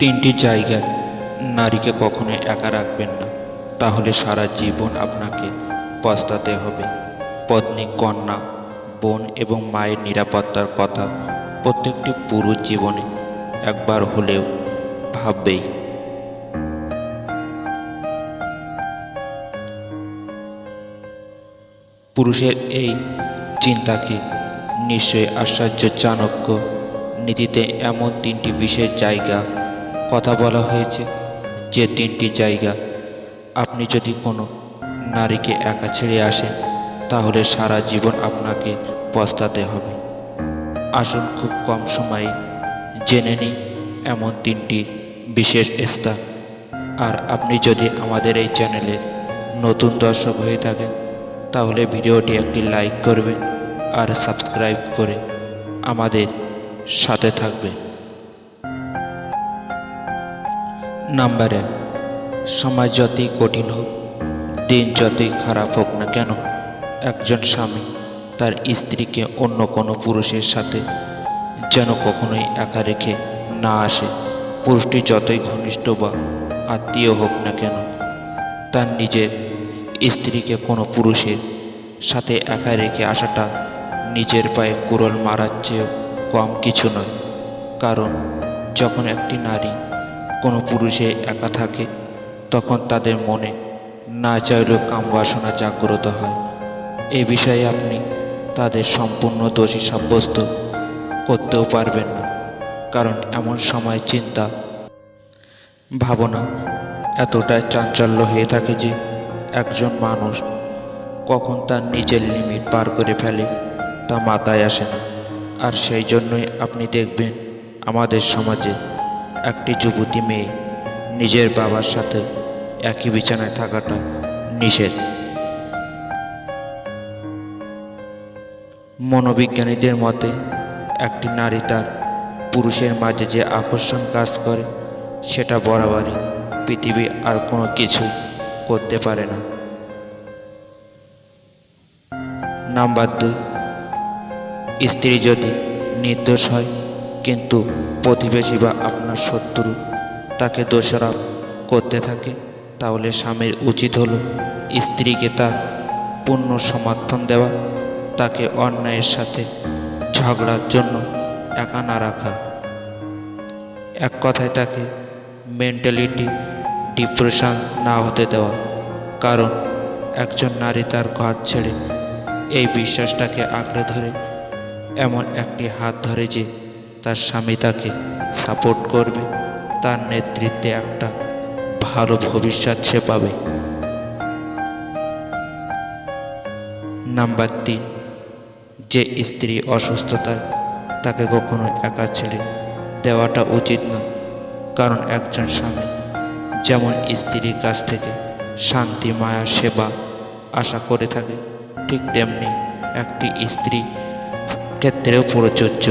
তিনটি জায়গায় নারীকে কখনো একা রাখবেন না, তাহলে সারা জীবন আপনাকে পস্তাতে হবে। পত্নী, কন্যা, বোন এবং মায়ের নিরাপত্তার কথা প্রত্যেকটি পুরুষ জীবনে একবার হলেও ভাববেই। পুরুষের এই চিন্তাকে নিশ্চয়ই আশ্চর্য চাণক্য নীতিতে এমন তিনটি বিশেষ জায়গা কথা বলা হয়েছে, যে তিনটি জায়গা আপনি যদি কোনো নারীকে একা ছেড়ে আসেন তাহলে সারা জীবন আপনাকে পস্তাতে হবে। আসুন খুব কম সময়ে জেনে নিই এমন তিনটি বিশেষ স্থান। আর আপনি যদি আমাদের এই চ্যানেলে নতুন দর্শক হয়ে থাকেন তাহলে ভিডিওটি একটি লাইক করবেন আর সাবস্ক্রাইব করে আমাদের সাথে থাকবেন। নাম্বার 1, সমাজ যতই কঠিন হোক, দিন যতই খারাপ হোক না কেন, একজন স্বামী তার স্ত্রীকে অন্য কোনো পুরুষের সাথে যেন কখনোই একা রেখে না আসে। পুরুষটি যতই ঘনিষ্ঠ বা আত্মীয় হোক না কেন, তার নিজের স্ত্রীকে কোনো পুরুষের সাথে একা রেখে আসাটা নিজের পায়ে কুড়োল মারার চেয়েও কম কিছু নয়। কারণ যখন একটি নারী কোনো পুরুষে একা থাকে তখন তাদের মনে না চাইলেও কামবাসনা জাগ্রত হয়। এই বিষয়ে আপনি তাদের সম্পূর্ণ দোষী সাব্যস্ত করতেও পারবেন না, কারণ এমন সময় চিন্তা ভাবনা এতটাই চাঞ্চল্য হয়ে থাকে যে একজন মানুষ কখন তার নিজের লিমিট পার করে ফেলে তা মাথায় আসে না। আর সেই জন্যই আপনি দেখবেন আমাদের সমাজে একটি যুবতী মেয়ে নিজের বাবার সাথে একই বিছানায় থাকাটা নিষেধ। মনোবিজ্ঞানীদের মতে একটি নারী তার পুরুষের মাঝে যে আকর্ষণ কাজ করে সেটা বরাবরই পৃথিবী আর কোনো কিছুই করতে পারে না। নাম্বার 2, স্ত্রী যদি নির্দোষ হয় কিন্তু প্রতিবেশী বা আপনার শত্রু তাকে দোষারোপ করতে থাকে, তাহলে স্বামীর উচিত হলো স্ত্রীকে তার পূর্ণ সমর্থন দেওয়া, তাকে অন্যায়ের সাথে ঝগড়ার জন্য একা না রাখা। এক কথায় তাকে মেন্টালিটি ডিপ্রেশন না হতে দেওয়া। কারণ একজন নারী তার ঘর ছেড়ে এই বিশ্বাসটাকে আঁকড়ে ধরে এমন একটি হাত ধরে যে তার স্বামী তাকে সাপোর্ট করবে, তার নেতৃত্বে একটা ভালো ভবিষ্যৎ সে পাবে। নাম্বার 3, যে স্ত্রী অসুস্থতায় তাকে কখনো একা ছেড়ে দেওয়াটা উচিত নয়। কারণ একজন স্বামী যেমন স্ত্রীর কাছ থেকে শান্তি, মায়া, সেবা আশা করে থাকে, ঠিক তেমনি একটি স্ত্রী ক্ষেত্রেও প্রযোজ্য।